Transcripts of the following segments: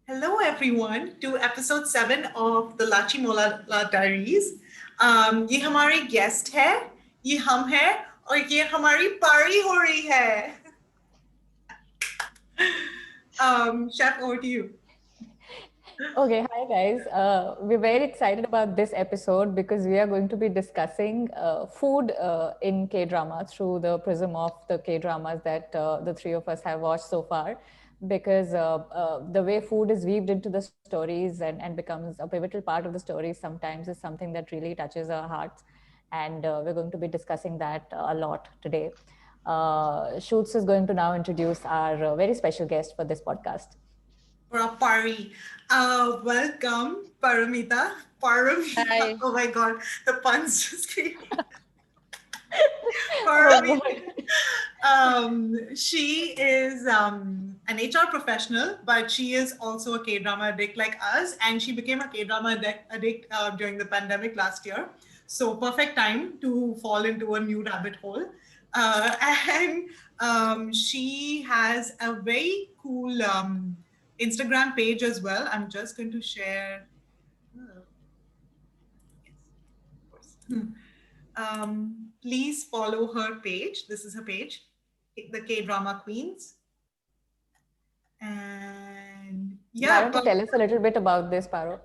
Hello, everyone, to episode 7 of the Lachimolala Diaries. ये हमारे guest है, ये हम हैं और ये हमारी पारी हो रही है. Chef, over to you. Okay, hi guys. We're very excited about this episode because we are going to be discussing food in K drama through the prism of the K dramas that the three of us have watched so far. Because the way food is weaved into the stories and becomes a pivotal part of the stories sometimes is something that really touches our hearts. And we're going to be discussing that a lot today. Shoots is going to now introduce our very special guest for this podcast. For a pari. Welcome, Paromita. Paromita. Hi. Oh my God, the puns just came. Oh Paromita. boy. She is an HR professional, but she is also a K-drama addict like us, and she became a K-drama addict during the pandemic last year. So perfect time to fall into a new rabbit hole. Uh, and she has a very cool Instagram page as well. I'm just going to share. Yes, of course. Please follow her page. This is her page, the K Drama Queens. And Why yeah, don't you tell us a little bit about this, Paro?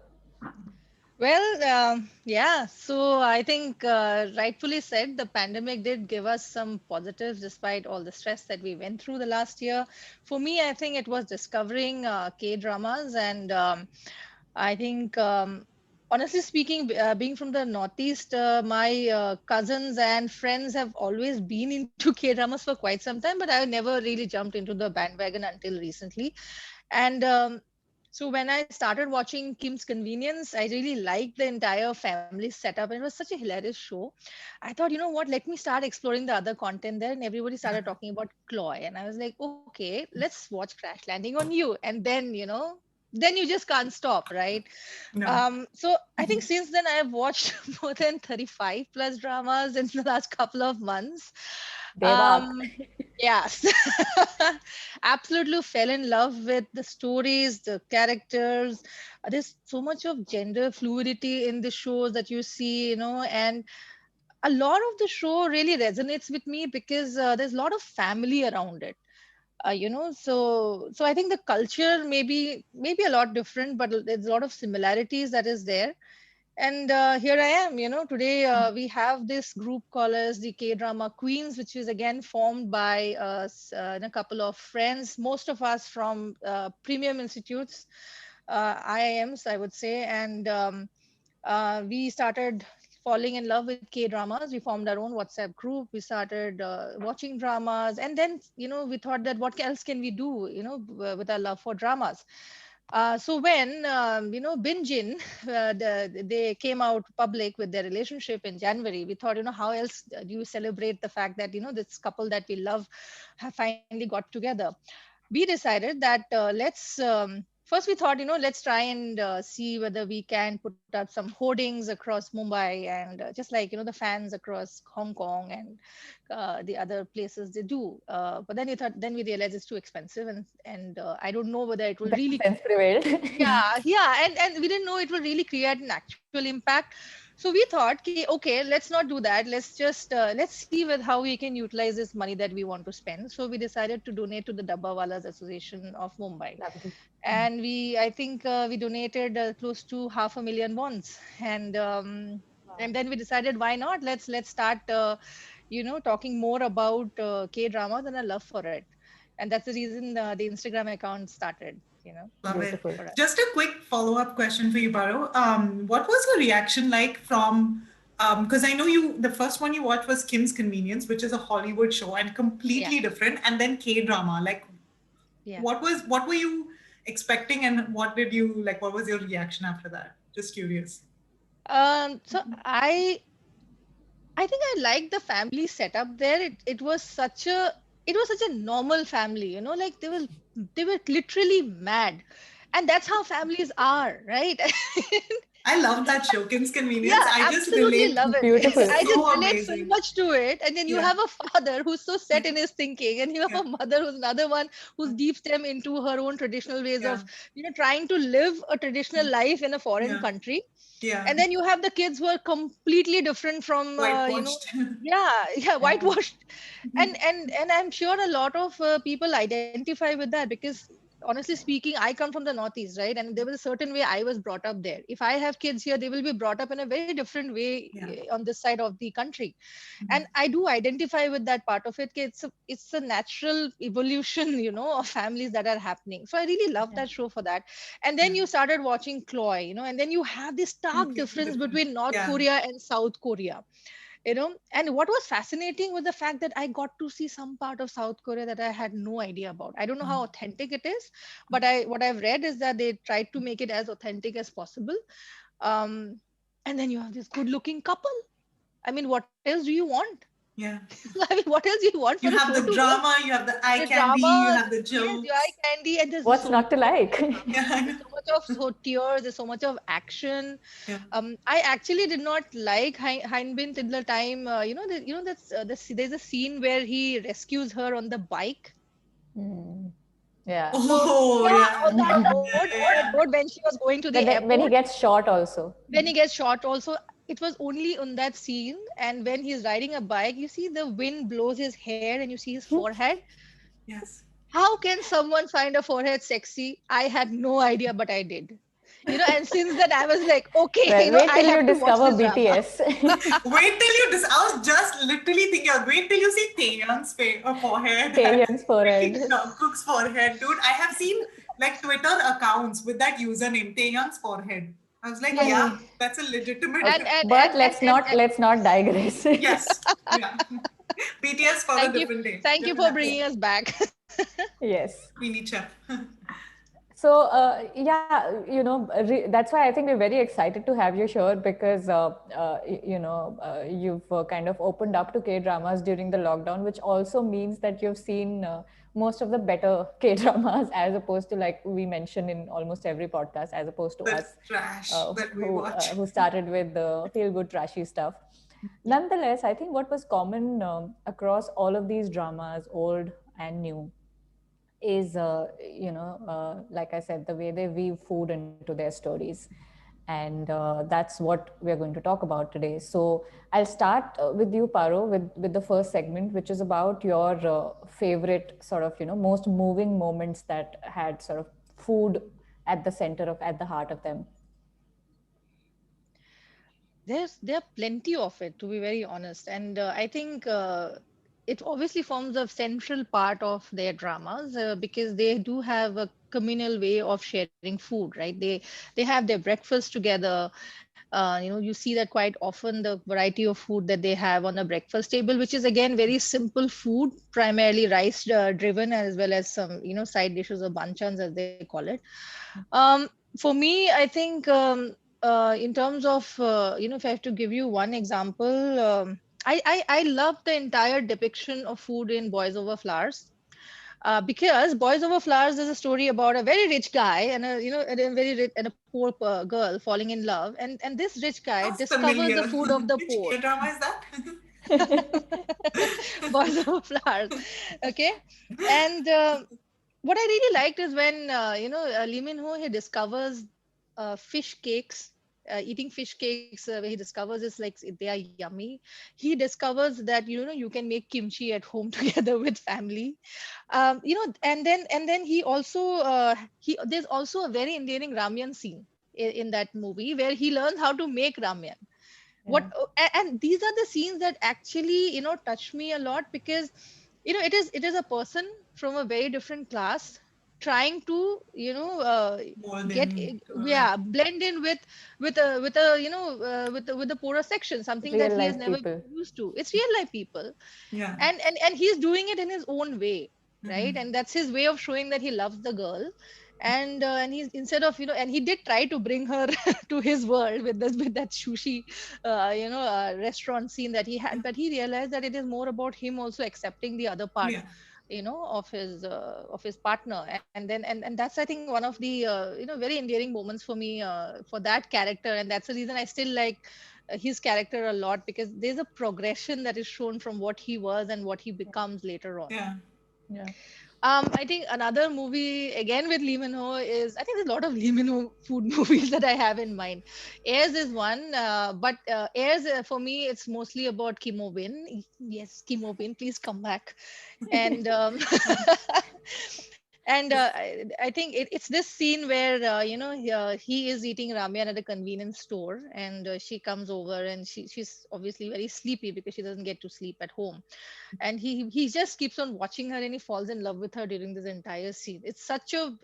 Yeah. So I think rightfully said, the pandemic did give us some positives despite all the stress that we went through the last year. For me, I think it was discovering K dramas, and I think. Honestly speaking, being from the Northeast, my cousins and friends have always been into K dramas for quite some time, but I never really jumped into the bandwagon until recently. And so when I started watching Kim's Convenience, I really liked the entire family setup, and it was such a hilarious show. I thought, you know what, let me start exploring the other content there, and everybody started talking about Chloe, and I was like, okay, let's watch Crash Landing on You, and then you just can't stop, right? no. So I think since then I've watched more than 35 plus dramas in the last couple of months. Devat. Yes. Absolutely fell in love with the stories, the characters. There's so much of gender fluidity in the shows that you see, and a lot of the show really resonates with me because there's a lot of family around it. So I think the culture maybe a lot different, but there's a lot of similarities that is there. And here I am, today we have this group called as the K Drama Queens, which is again formed by us and a couple of friends, most of us from premium institutes, IIMs, I would say. And we started falling in love with K dramas. We formed our own WhatsApp group. We started watching dramas. And then, we thought that what else can we do, with our love for dramas. So when Binjin, they came out public with their relationship in January, we thought, how else do you celebrate the fact that this couple that we love have finally got together? We decided that first we thought, let's try and see whether we can put up some hoardings across Mumbai, and just like the fans across Hong Kong and the other places they do. But then we realized it's too expensive, and I don't know whether it will Better really. sense prevailed. Yeah, and we didn't know it will really create an actual impact. So we thought, okay, let's not do that. Let's see with how we can utilize this money that we want to spend. So we decided to donate to the Dabbawalas Association of Mumbai, Lovely. and I think we donated close to 500,000 bonds, and then we decided, why not? Let's start, talking more about K dramas and a love for it, and that's the reason the Instagram account started. Love it. Beautiful. For us. Just a quick follow-up question for you, Baro. What was your reaction like from, because I know the first one you watched was Kim's Convenience, which is a Hollywood show and Yeah, completely different, and then K-drama. Like, yeah. what were you expecting and what did you, like, what was your reaction after that? Just curious. So I think I liked the family setup there. It was such a normal family, like they were literally mad. And that's how families are, right? I love that show, Kim's Convenience. Yeah, I just absolutely relate. love it. Beautiful. I It's just so relate so amazing. much to it. And then you Yeah. have a father who's so set in his thinking, and you have Yeah. a mother who's another one who's deep stem into her own traditional ways Yeah. of, trying to live a traditional life in a foreign Yeah. country. Yeah. And then you have the kids who are completely different from, Whitewashed. yeah, yeah, Yeah. whitewashed. And I'm sure a lot of people identify with that, because honestly speaking, I come from the northeast, right? And there was a certain way I was brought up there. If I have kids here, they will be brought up in a very different way Yeah. on this side of the country. And I do identify with that part of it. It's a natural evolution, of families that are happening. So I really love Yeah. that show for that. And then Yeah. you started watching Chloe, and then you have this stark Completely difference different. between North Yeah. Korea and South Korea. And what was fascinating was the fact that I got to see some part of South Korea that I had no idea about. I don't know how authentic it is, but what I've read is that they tried to make it as authentic as possible. um and then you have this good looking couple. I mean, what else do you want? Yeah. I mean, what else do you want for You a have show the to be? drama, you have the eye The candy, drama, you have the yes, the eye jokes. candy, and there's What's so much not to of like? Yeah, I there's know. so much of tears, there's so much of action. Yeah. I actually did not like Heinbin till the time, there's a scene where he rescues her on the bike. Hmm. Yeah. So Oh, yeah, yeah. Yeah, on that yeah, road when she was going to the When he airport, gets shot also. when he gets shot. Also, it was only on that scene, and when he's riding a bike, you see the wind blows his hair, and you see his forehead. yes. How can someone find a forehead sexy? I had no idea, but I did. And since then I was like, okay, Well, wait I till have you to watch discover this drama. BTS. Wait till you I was just literally thinking, wait till you see Taeyang's forehead and Taehyung's forehead. freaking Jungkook's forehead. Dude, I have seen like Twitter accounts with that username, Taeyang's forehead. I was like, Yes. yeah, Hmm. that's a legitimate. And Okay. and But and and and, and let's not digress. Yes. Yeah. BTS for a thank you, different day, thank you different for Yeah. bringing episode. us back. Yes. Queenie Chef. So yeah, that's why I think we're very excited to have you here because you've kind of opened up to K dramas during the lockdown, which also means that you've seen most of the better K dramas as opposed to, like we mention in almost every podcast, as opposed to The us trash that we watch. who started with the feel good trashy stuff. Yeah. Nonetheless, I think what was common across all of these dramas, old and new, is like I said, the way they weave food into their stories. And that's what we're going to talk about today. So I'll start with you, Paro, with the first segment, which is about your favorite sort of most moving moments that had sort of food at the heart of them. There are plenty of it, to be very honest, and I think it obviously forms a central part of their dramas, because they do have a communal way of sharing food, right? They have their breakfast together. You see that quite often, the variety of food that they have on the breakfast table, which is again very simple food, primarily rice driven, as well as some side dishes or banchans as they call it. um, for me, I think, in terms of, if I have to give you one example, I love the entire depiction of food in Boys Over Flowers. Because Boys Over Flowers is a story about a very rich guy and a very rich and a poor girl falling in love, and this rich guy Sounds discovers the familiar. food of the Which poor. K-drama is that? Boys Over Flowers. Okay. And what I really liked is when Lee Min Ho, he discovers fish cakes, eating fish cakes, where he discovers it's like they are yummy. He discovers that you can make kimchi at home together with family. And then he there's also a very endearing ramen scene in that movie where he learns how to make ramen. Yeah. And these are the scenes that actually touch me a lot, because it is a person from a very different class trying to More get than like yeah, blend in with the poorer section, something that Real he has life never people. been used to. It's real life people. yeah. And he's doing it in his own way, right? Mhm. And that's his way of showing that he loves the girl. And he's, instead of and he did try to bring her to his world with that sushi restaurant scene that he had, but he realized that it is more about him also accepting the other part Yeah. of his partner. And that's, I think, one of the very endearing moments for me, for that character. And that's the reason I still like his character a lot, because there's a progression that is shown from what he was and what he becomes later on. Yeah. Yeah. I think another movie again with Lee Min Ho is, I think there's a lot of Lee Min Ho food movies that I have in mind. Heirs is one, but Heirs, for me, it's mostly about Kim O Bin. Yes, Kim O Bin, please come back. And and I think it's this scene where he is eating ramen at a convenience store, and she comes over, and she's obviously very sleepy because she doesn't get to sleep at home, and he just keeps on watching her, and he falls in love with her during this entire scene. It's such a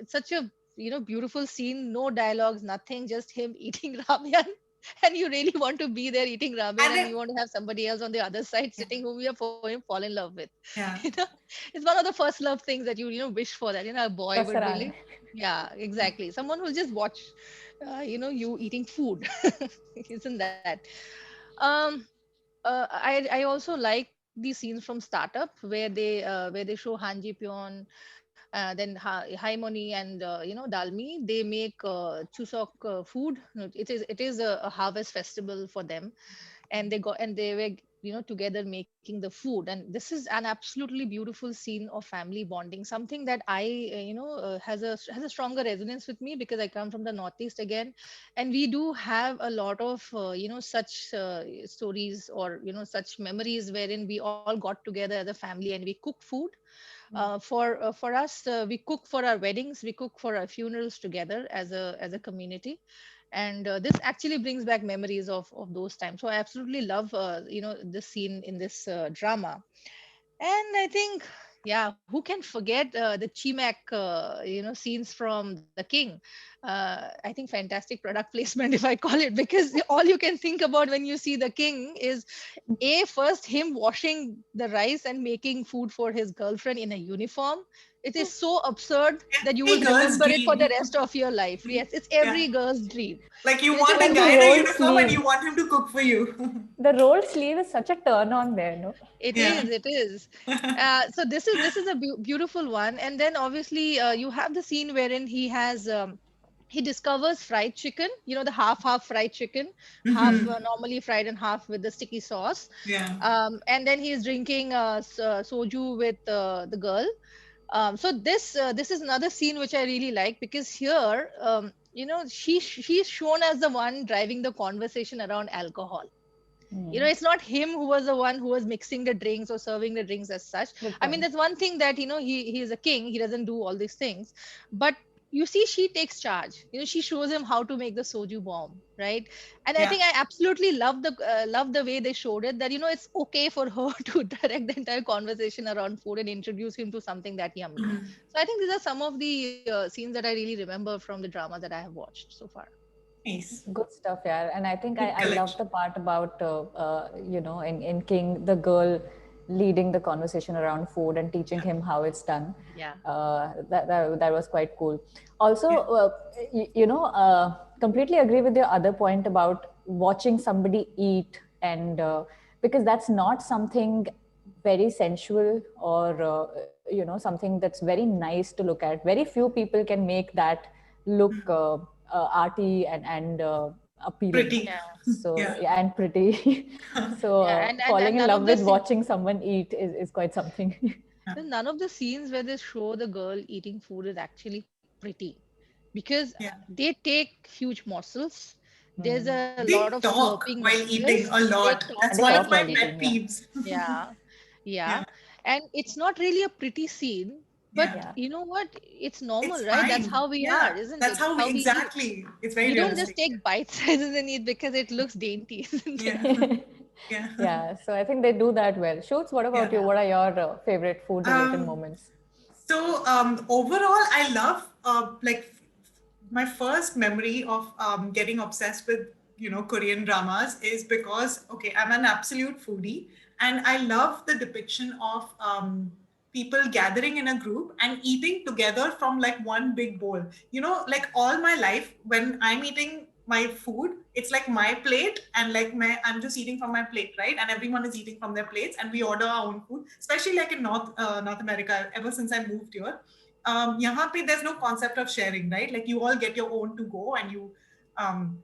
beautiful scene, no dialogues, nothing, just him eating ramen. And you really want to be there eating ramen, And and then, you want to have somebody else on the other side yeah, sitting whom you for him fall in love with. you yeah. know it's one of the first love things that you wish for, that a boy would Prasarana. really. Yeah, exactly, someone who'll just watch you eating food. Isn't that? um I also like these scenes from Startup, where they show Han Ji Pyeon, then Haimoni and Dalmi. They make Chuseok food. No, it is a harvest festival for them, and they were together making the food. And this is an absolutely beautiful scene of family bonding, something that I has a stronger resonance with me, because I come from the Northeast again, and we do have a lot of such stories, or such memories, wherein we all got together as a family and we cook food. For us, we cook for our weddings, we cook for our funerals together as a community. And this actually brings back memories of those times. So I absolutely love the scene in this drama. And I think, yeah, who can forget the Chimak, scenes from The King? I think fantastic product placement, if I call it, because all you can think about when you see The King is, first him washing the rice and making food for his girlfriend in a uniform. It is so absurd that you will Every girl's remember it for the dream. rest of your life. Yes, it's Yeah. every girl's dream. Like you Just want a And guy the in a rolled uniform and you sleeve. want him to cook for you. The rolled sleeve is such a turn on there, no? It Yeah. is, it is. So this is a beautiful one. And then obviously you have the scene wherein he discovers fried chicken, the half fried chicken, half Hmm. normally fried and half with the sticky sauce. Yeah. And then he's drinking soju with the girl. So this is another scene which I really like, because here, she's shown as the one driving the conversation around alcohol. Mm. It's not him who was the one who was mixing the drinks or serving the drinks as such. Good I mean, point. that's one thing, that he is a king, he doesn't do all these things. But you see, she takes charge. She shows him how to make the soju bomb, right? And I Yeah. think I absolutely love the way they showed it, that it's okay for her to direct the entire conversation around food and introduce him to something that yummy. Mhm. So I think these are some of the scenes that I really remember from the drama that I have watched so far. Nice. Good stuff, yeah. And I think Good I love collection. the part about, in King, the girl leading the conversation around food and teaching Yeah. him how it's done. Yeah. That was quite cool. Also, Yeah. completely agree with your other point about watching somebody eat, and because that's not something very sensual, or something that's very nice to look at. Very few people can make that look arty and appealing. Pretty. So Yeah. yeah, and pretty. So Yeah, and falling in none love of the with watching someone eat is quite something. Yeah. none of the scenes where they show the girl eating food is actually pretty, because Yeah. they take huge morsels. There's Hmm. a lot of They slurping talk of while yes, eating a they lot. talk That's And they one while of talk my while eating. pet eating, yeah. peeves. Yeah, yeah. Yeah. And it's not really a pretty scene, but Yeah. Yeah. you know what? It's normal, It's right? That's fine. how we are, Yeah. isn't That's it? That's how how we we eat. exactly. It's very We don't just realistic. take bite sizes and eat because it looks dainty, isn't it? Yeah. Yeah. Yeah, so I think they do that well. Shoots, what about Yeah. you? Yeah. What are your favorite food related Um, moments? so overall, I love my first memory of getting obsessed with Korean dramas is because okay, I'm an absolute foodie and I love the depiction of people gathering in a group and eating together from like one big bowl. Like all my life when I'm eating my food. It's like my plate, and like I'm just eating from my plate, right? And everyone is eating from their plates, and we order our own food. Especially like in North America, ever since I moved here, yahan pe there's no concept of sharing, right? Like you all get your own to go, and um,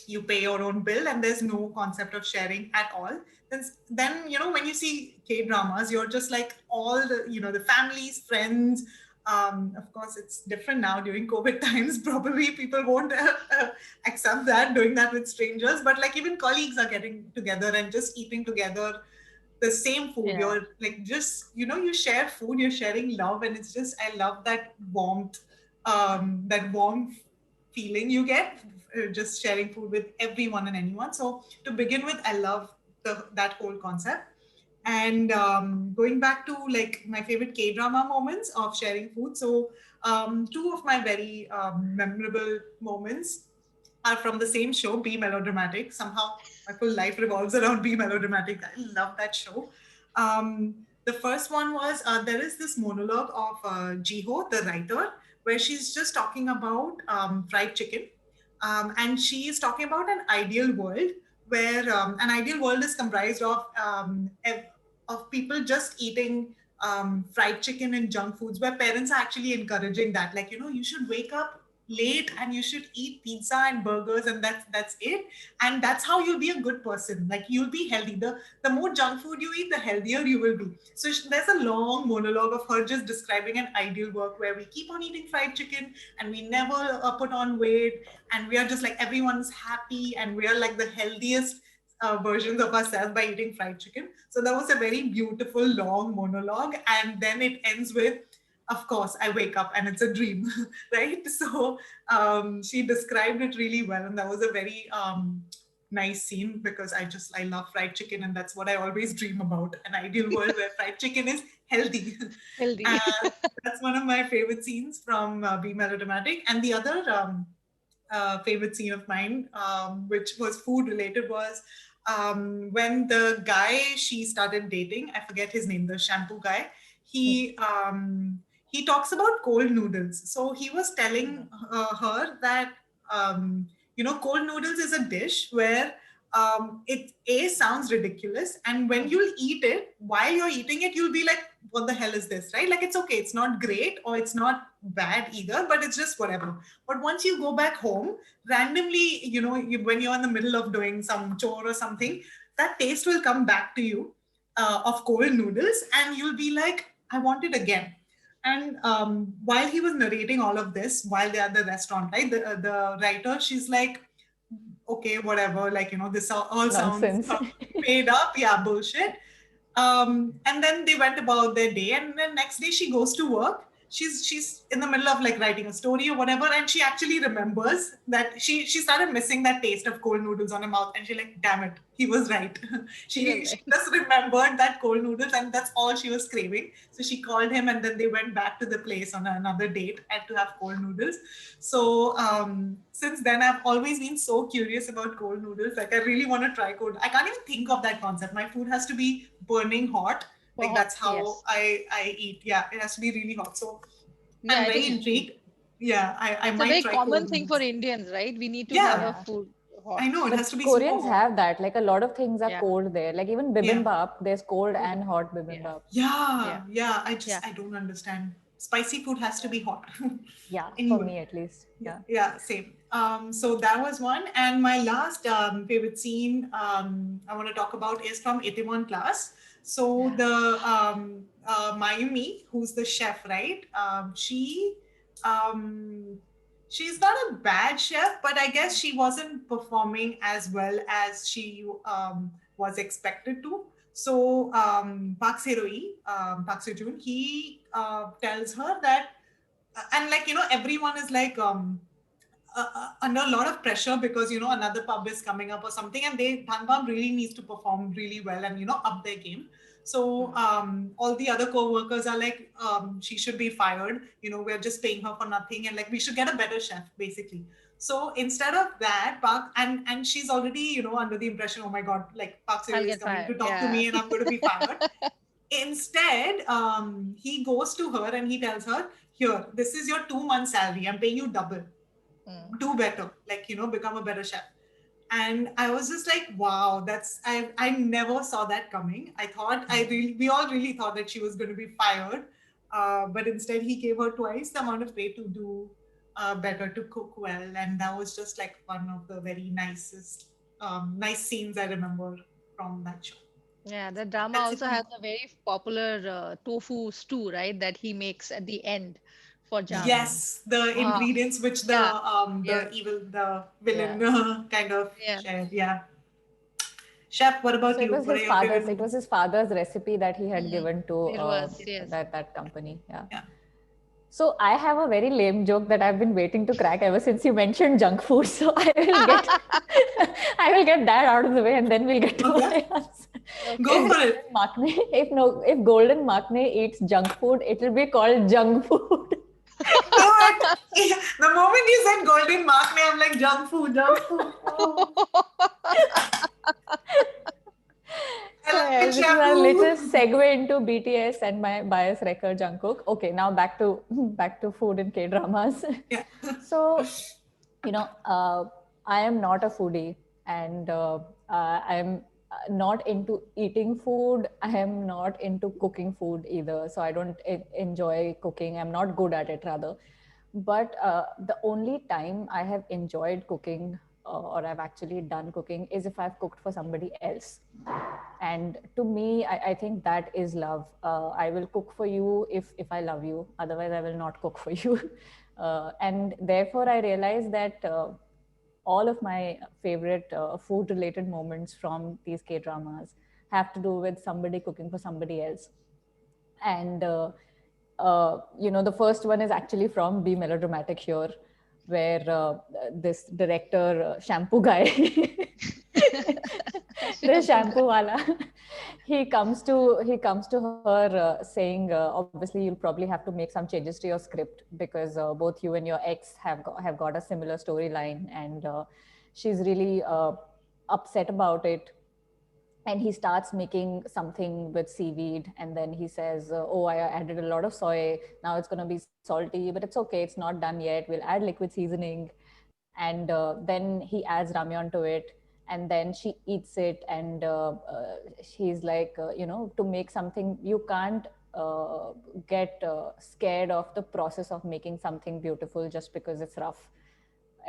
you pay your own bill, and there's no concept of sharing at all. Then when you see K dramas, you're just like all the families, friends. Of course, it's different now during COVID times. Probably people won't accept that, doing that with strangers. But like even colleagues are getting together and just eating together the same food. Yeah. You're like just you share food, you're sharing love, and it's just I love that warmth, that warm feeling you get just sharing food with everyone and anyone. So to begin with, I love that whole concept. And going back to like my favorite K drama moments of sharing food. So two of my very memorable moments are from the same show, Be Melodramatic. Somehow my full life revolves around Be Melodramatic. I love that show. The first one was there is this monologue of Jiho, the writer, where she's just talking about fried chicken. And she is talking about an ideal world where an ideal world is comprised of people just eating fried chicken and junk foods, where parents are actually encouraging that, like you should wake up late and you should eat pizza and burgers, and that's it, and that's how you'll be a good person, like you'll be healthy. The more junk food you eat, the healthier you will be. So there's a long monologue of her just describing an ideal work where we keep on eating fried chicken and we never put on weight, and we are just like everyone's happy, and we are like the healthiest versions of ourselves by eating fried chicken. So that was a very beautiful long monologue, and then it ends with, of course, I wake up and it's a dream, right? So she described it really well, and that was a very nice scene, because I love fried chicken, and that's what I always dream about, an ideal world where fried chicken is healthy. Healthy. That's one of my favorite scenes from Be Melodramatic. And the other favorite scene of mine, which was food related, was when the guy she started dating, I forget his name, the shampoo guy, he talks about cold noodles. So he was telling her that cold noodles is a dish where it sounds ridiculous, and when you'll eat it, while you're eating it, you'll be like, what the hell is this, right? Like it's okay, it's not great or it's not bad either, but it's just whatever. But once you go back home randomly, when you're in the middle of doing some chore or something, that taste will come back to you of cold noodles, and you'll be like, I want it again. And while he was narrating all of this, while they're at the restaurant, right, the writer, she's like, okay, whatever, like, this all sounds Nonsense. made up, yeah, bullshit. And then they went about their day, and then next day she goes to work. She's in the middle of like writing a story or whatever, and she actually remembers that she started missing that taste of cold noodles on her mouth, and she like, damn it, he was right. She just remembered that cold noodles, and that's all she was craving. So she called him, and then they went back to the place on another date and to have cold noodles. So since then, I've always been so curious about cold noodles. Like I really want to try cold. I can't even think of that concept. My food has to be burning hot. Like that's how I eat. Yeah, it has to be really hot. So Yeah, I'm I very think intrigued. Yeah, I it's a might very try common cold thing for noodles. Indians, right? We need to have Yeah, our Yeah. food hot. I know it has But to be super Koreans hot. have that. Like a lot of things are Yeah. cold there. Like even Yeah, bibimbap, there's cold and hot Yeah. bibimbap. yeah, Yeah. yeah. Yeah. I don't understand. Spicy food has to be hot. Yeah, for Anyway. me at least. Yeah, Yeah. yeah, same. So that was one. And my last favorite scene I want to talk about is from Itaewon Class. So Yeah. the Mayumi, who's the chef, right? Um, she's not a bad chef, but I guess she wasn't performing as well as she was expected to. So Park Se-roi, Park Se-joon, he tells her that, and like everyone is like under a lot of pressure, because another pub is coming up or something, and Bang really needs to perform really well and up their game. So all the other co-workers are like, she should be fired, we're just paying her for nothing, and like we should get a better chef basically. So instead of that, Park, and she's already under the impression, oh my god, like Park I'll Se-roi is get coming to fired. talk to Yeah. me and I'm going to be fired. Instead, he goes to her and he tells her, here, this is your 2 month salary, I'm paying you double. do better, like, become a better chef. And I was just like, wow, I never saw that coming. We all really thought that she was going to be fired. But instead he gave her twice the amount of pay to do better, to cook well. And that was just like one of the very nice scenes I remember from that show. Yeah, the drama That's it also for me. has a very popular tofu stew, right? That he makes at the end for Janvi. Yes, the Ah, ingredients which yeah, the yes, villain Yeah. kind of yeah. shared. Yeah. Chef, what So about it you? was What are his your favorite father's. It was foods? his father's recipe that he had given to It was, yes. that company. Yeah. Yeah. So I have a very lame joke that I've been waiting to crack ever since you mentioned junk food. So I will get I will get that out of the way, and then we'll get to Okay, my answer. Okay. If go for it. Golden Maknae, if Golden Maknae eats junk food, it will be called junk food. Do it. The moment you said golden mark, me, I'm like junk food, junk food. Oh, I So like it, yes, this is our shampoo. little segue into BTS and my bias wrecker Jungkook. Okay, now back to back to food and K dramas. Yeah. So, I am not a foodie, and I am not into eating food. I am not into cooking food either. So I don't enjoy cooking. I'm not good at it rather. But the only time I have enjoyed cooking or I've actually done cooking is if I've cooked for somebody else. And to me, I think that is love. I will cook for you if I love you. Otherwise, I will not cook for you. And therefore, I realized that all of my favorite food related moments from these K dramas have to do with somebody cooking for somebody else. And the first one is actually from Be Melodramatic Here, where this director shampoo guy the Shampoo. shampoo wala he comes to her saying, obviously you'll probably have to make some changes to your script because both you and your ex have got a similar storyline, and she's really upset about it. And he starts making something with seaweed, and then he says, oh, I added a lot of soy, now it's going to be salty, but it's okay, it's not done yet, we'll add liquid seasoning. And then he adds ramyeon to it, and then she eats it, and she's like, to make something, you can't get scared of the process of making something beautiful just because it's rough.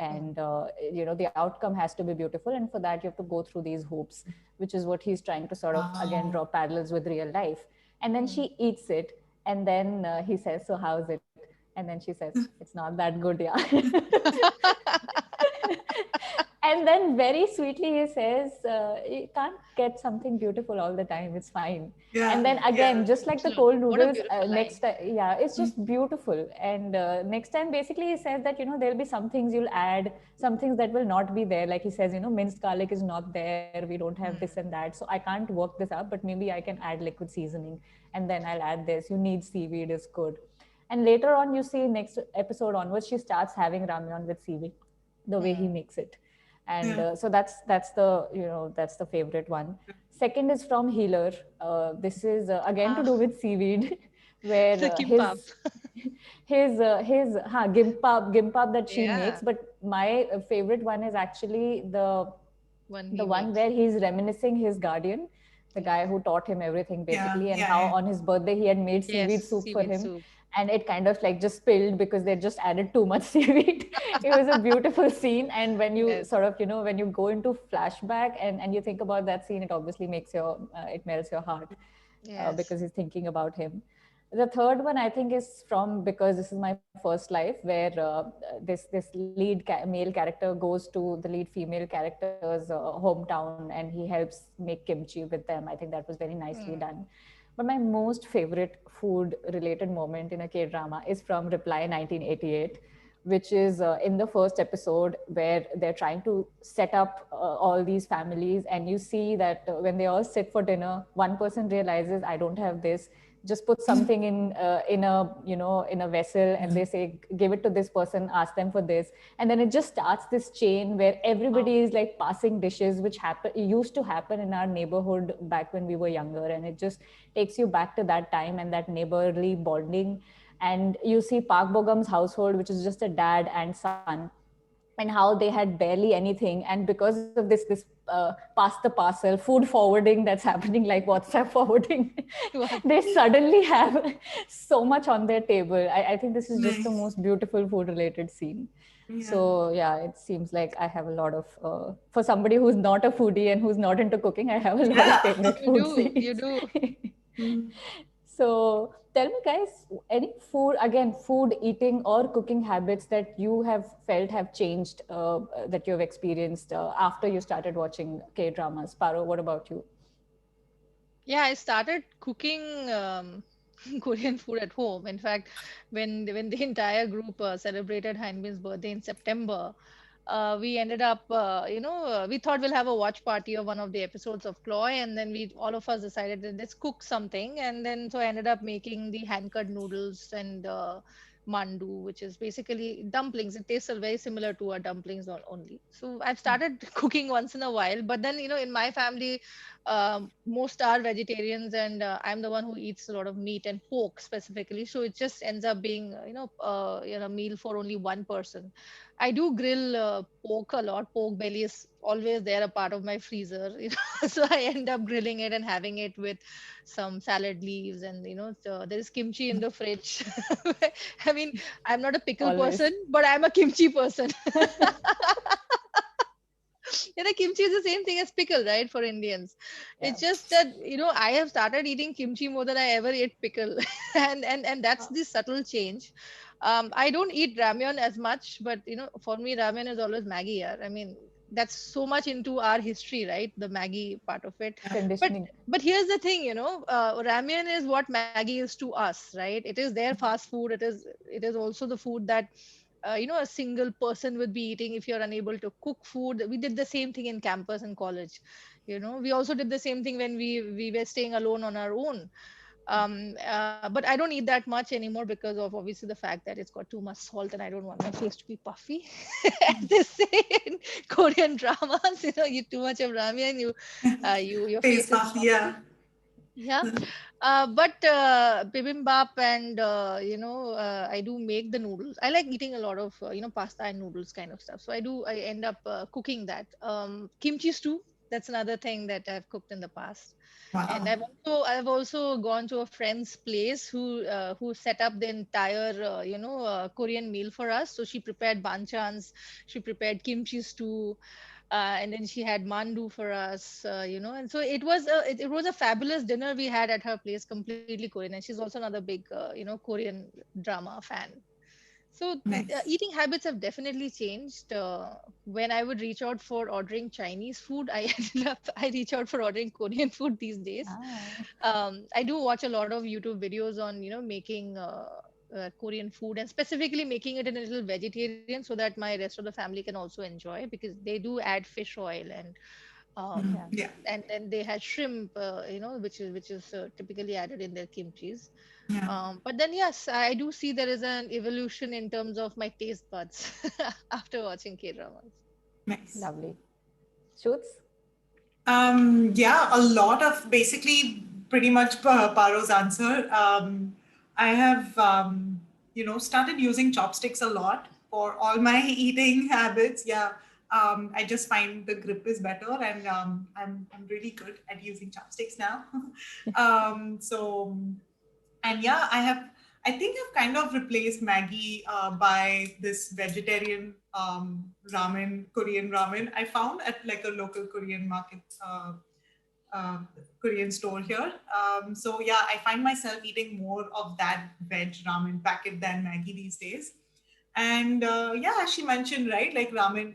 And the outcome has to be beautiful, and for that you have to go through these hoops, which is what he's trying to sort of again Wow. draw parallels with real life. And then she eats it, and then he says, so how's it? And then she says, it's not that good, yeah. And then very sweetly he says, you can't get something beautiful all the time, it's fine. And Yeah. then again, Yeah. just like the True. cold What a noodles, beautiful next line. time, yeah, it's just beautiful. And next time basically he says that there'll be some things you'll add, some things that will not be there, like he says, minced garlic is not there, we don't have this and that, so I can't work this up, but maybe I can add liquid seasoning, and then I'll add this, you need seaweed is good. And later on, you see next episode onwards, she starts having ramyeon with seaweed, the way he makes it. And Yeah. so that's the favorite one. Second is from Healer. This is again to Ah, do with seaweed, where The kimbap. his gimpap that she Yeah, makes. But my favorite one is actually one the he one makes. where he's reminiscing his guardian, the guy Yeah. who taught him everything yeah. basically, and Yeah. how Yeah. on his birthday he had made Yes, seaweed soup for seaweed him, soup. and it kind of like just spilled because they just added too much seaweed. It was a beautiful scene, and when you Yes, sort of when you go into flashback and you think about that scene, it obviously makes it melts your heart yes. because he's thinking about him. The third one I think is from Because This Is My First Life, where this lead male character goes to the lead female character's hometown and he helps make kimchi with them. I think that was very nicely done. But my most favorite food related moment in a K drama is from Reply 1988, which is in the first episode where they're trying to set up all these families, and you see that when they all sit for dinner, one person realizes, I don't have this, just put something in a vessel, and they say, give it to this person, ask them for this. And then it just starts this chain where Wow. everybody is like passing dishes, which used to happen in our neighborhood back when we were younger, and it just takes you back to that time and that neighborly bonding. And you see Park Bogam's household, which is just a dad and son, and how they had barely anything, and because of this pass the parcel food forwarding that's happening, like WhatsApp forwarding, Wow. they suddenly have so much on their table. I think this is just the Nice. most beautiful food related scene. Yeah. So yeah, it seems like I have a lot of for somebody who's not a foodie and who's not into cooking, I have a lot of Yeah. favorite You food do, you scenes. do. Mm. So tell me, guys, any food, again, food, eating, or cooking habits that you have felt have changed, that you have experienced after you started watching K dramas? Paro, what about you? Yeah, I started cooking Korean food at home. In fact, when the entire group celebrated Heinbin's birthday in September, we ended up, we thought we'll have a watch party of one of the episodes of Chloe, and then we all of us decided that let's cook something, and then so I ended up making the hand cut noodles and mandu, which is basically dumplings. It tastes very similar to our dumplings only. So I've started cooking once in a while, but then in my family most are vegetarians, and I'm the one who eats a lot of meat and pork specifically, so it just ends up being meal for only one person. I do grill pork a lot. Pork belly is always there, a part of my freezer, so I end up grilling it and having it with some salad leaves, and so there is kimchi in the fridge. I mean, I'm not a pickle person, Always. but I'm a kimchi person. Kimchi is the same thing as pickle, right? For Indians, Yeah. it's just that I have started eating kimchi more than I ever ate pickle, and that's the subtle change. I don't eat ramyeon as much, but for me, ramyeon is always Maggie. Yeah, I mean, that's so much into our history, right? The Maggie part of it. But Conditioning. but here's the thing, ramyeon is what Maggie is to us, right? It is their fast food. It is also the food that a single person would be eating if you're unable to cook food. We did the same thing in campus and college. We also did the same thing when we were staying alone on our own. But I don't eat that much anymore because of obviously the fact that it's got too much salt, and I don't want my face to be puffy. As they say in Korean dramas, you eat too much of ramen, your Face face is puff. puffy. Yeah. Yeah. But bibimbap and I do make the noodles. I like eating a lot of pasta and noodles kind of stuff. So I end up cooking that. Kimchi stew. That's another thing that I've cooked in the past. And Wow. I've also gone to a friend's place who set up the entire Korean meal for us. So she prepared banchans, she prepared kimchi stew, and then she had mandu for us, and so it was a fabulous dinner we had at her place, completely Korean, and she's also another big Korean drama fan. So Nice. eating habits have definitely changed. When I would reach out for ordering Chinese food, I reach out for ordering Korean food these days. Ah, I do watch a lot of YouTube videos on making Korean food, and specifically making it in a little vegetarian, so that my rest of the family can also enjoy, because they do add fish oil, and um, yeah. Yeah. and they had shrimp, which is typically added in their kimchis. Yeah. But then yes, I do see there is an evolution in terms of my taste buds after watching K dramas. Nice. Lovely. Shoots? Yeah, a lot of basically pretty much Paro's answer. I have, started using chopsticks a lot for all my eating habits. Yeah. I just find the grip is better, and I'm really good at using chopsticks now. So, and yeah, I think I've kind of replaced Maggie by this vegetarian ramen, Korean ramen I found at like a local Korean market, uh, Korean store here. So yeah, I find myself eating more of that veg ramen packet than Maggie these days. And yeah, as she mentioned, right, like ramen,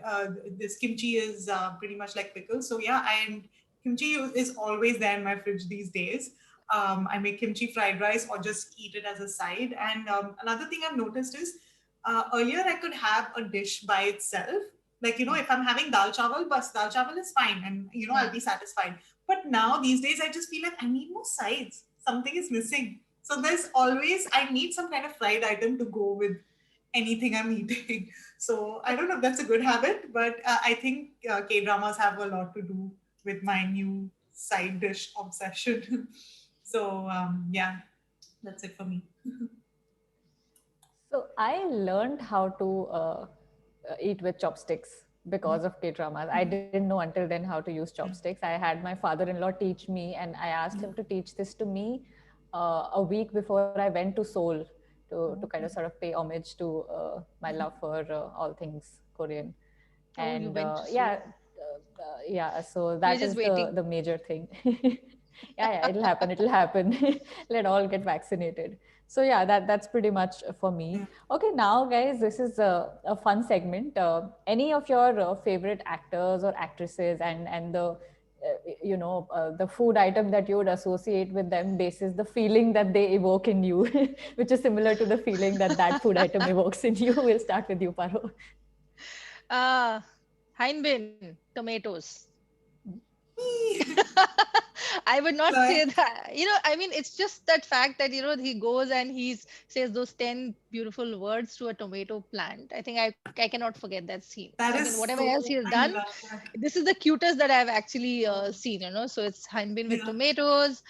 this kimchi is pretty much like pickles. So yeah, and kimchi is always there in my fridge these days. I make kimchi fried rice or just eat it as a side. And another thing I've noticed is earlier I could have a dish by itself. Like, if I'm having dal chawal, bas dal chawal is fine, and I'll Hmm. be satisfied. But now these days I just feel like I need more sides. Something is missing. So there's always, I need some kind of fried item to go with anything I'm eating. So I don't know if that's a good habit, but I think K dramas have a lot to do with my new side dish obsession. So yeah, that's it for me. So I learned how to eat with chopsticks because of K-dramas. I didn't know until then how to use chopsticks. I had my father-in-law teach me, and I asked him to teach this to me a week before I went to Seoul to kind of sort of pay homage to my love for all things Korean. Oh, you And went to Seoul. yeah, so We're that just is waiting. the major thing. Yeah, it'll happen, let all get vaccinated. So yeah, that's pretty much for me. Okay, now guys, this is a fun segment. Any of your favorite actors or actresses, and the the food item that you would associate with them basis the feeling that they evoke in you, which is similar to the feeling that that food item evokes in you. We'll start with you, Paro. Uh, Heinbin, tomatoes. I would not say Like, that. I mean, it's just that fact that, he goes and says those 10 beautiful words to a tomato plant. I think I cannot forget that scene. that I mean, is whatever so, else he has I done, love that. this is the cutest that I've actually seen, So it's Hanbin with Yeah. tomatoes.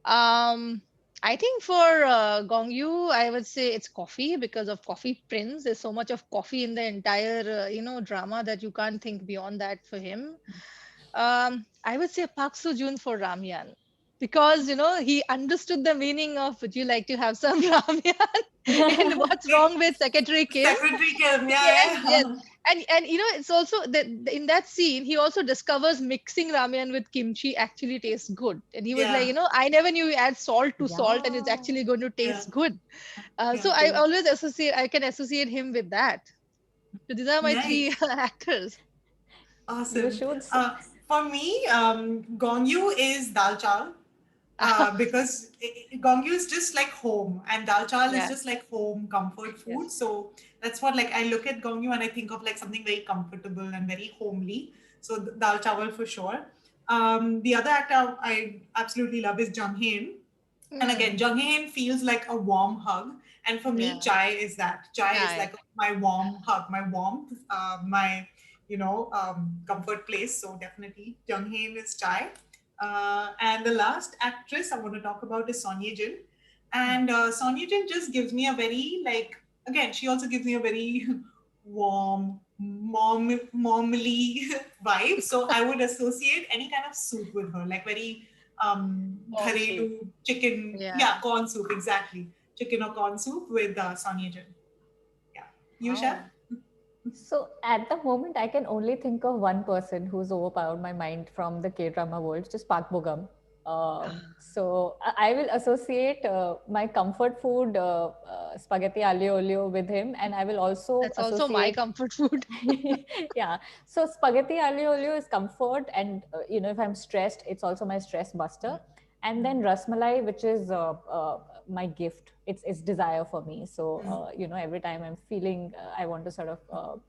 Um, I think for Gong Yu, I would say it's coffee because of Coffee Prince. There's so much of coffee in the entire, drama that you can't think beyond that for him. I would say Park Seo Joon for Ramyan because he understood the meaning of "Would you like to have some ramyan?" and what's wrong with Secretary Kim? Secretary Kim, Yes, yeah, yes, yeah. and it's also that in that scene he also discovers mixing ramyan with kimchi actually tastes good, and he was like, Yeah, I never knew you add salt to salt and it's Yeah. actually going to yeah, taste good. yeah, So true. I can associate him with that. So these are my three Nice. actors. You Awesome. should. For me, Gongyu is dal chawal, because Gongyu is just like home, and dal chawal is Yeah. just like home comfort food. Yes. So that's what, like, I look at Gongyu and I think of like something very comfortable and very homely. So dal chawal for sure. The other actor I absolutely love is Jung Hae. And again, Hmm. Jung Hae feels like a warm hug. And for me, Yeah. chai is that. Chai is Yeah. like my warm hug, my warmth, my comfort place. So definitely, Jung Hae is chai. And the last actress I want to talk about is Son Ye Jin. And Son Ye Jin just gives me a very, like, again, she also gives me a very warm, momly vibe. So I would associate any kind of soup with her, like very Corn soup. gharelu chicken, Yeah. yeah, corn soup, exactly. Chicken or corn soup with Son Ye Jin. Yeah. You, Chef? Oh. So at the moment, I can only think of one person who's overpowered my mind from the K-drama world, which is Park Bogum. So I will associate my comfort food, spaghetti aglio olio, with him, and I will also That's also my associate. comfort food. Yeah, so spaghetti aglio olio is comfort, and if I'm stressed, it's also my stress buster. And then rasmalai, which is my gift. It's desire for me. So every time I'm feeling I want to sort of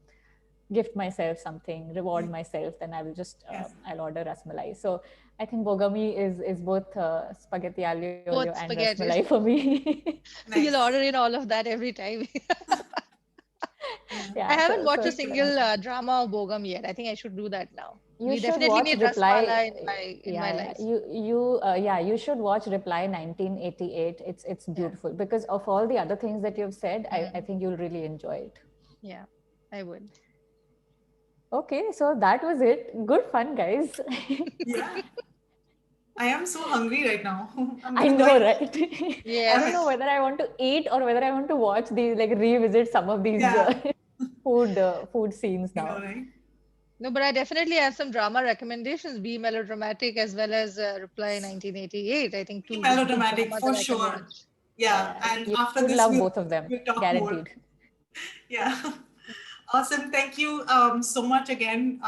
gift myself something, reward myself, then I will just Yes. I'll order rasmalai. So I think bogami is both spaghetti aglio olio Both and rasmalai spaghettis. for me. You'll Nice. order in all of that every time. Yeah. I Yeah, haven't watched a Great single choice. drama of Bogum yet. I think I should do that now. you We should definitely watch need reply. Rasmala in my Yeah, life. you should watch reply 1988. It's Yeah. beautiful because of all the other things that you've said. I Mm. think you'll really enjoy it. Yeah, I would. Okay, so that was it. Good fun, guys. Yeah. I am so hungry right now. I'm I just know, going right? I don't Yes. know whether I want to eat or whether I want to watch these, like revisit some of these yeah, food scenes you know, now. right? No, but I definitely have some drama recommendations, be melodramatic as well as Reply 1988. I think Be two good melodramatic dramas for that I can sure. watch. Yeah, Yeah, yeah. and You after would this, love we'll both of them, we'll talk more. guaranteed. Yeah. Awesome. Thank you so much again,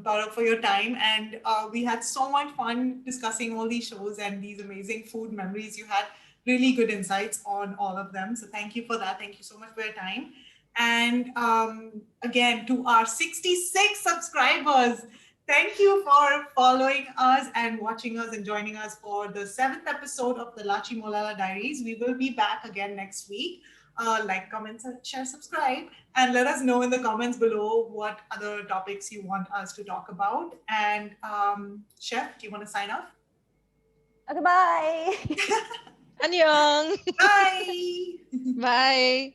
Gaurav, for your time. And we had so much fun discussing all these shows and these amazing food memories. You had really good insights on all of them. So thank you for that. Thank you so much for your time. And again, to our 66 subscribers, thank you for following us and watching us and joining us for the 7th episode of the Lachimolala Diaries. We will be back again next week. Like, comment, share, subscribe, and let us know in the comments below what other topics you want us to talk about. And Chef, do you want to sign off? Okay, bye. Annyeong. Bye. Bye.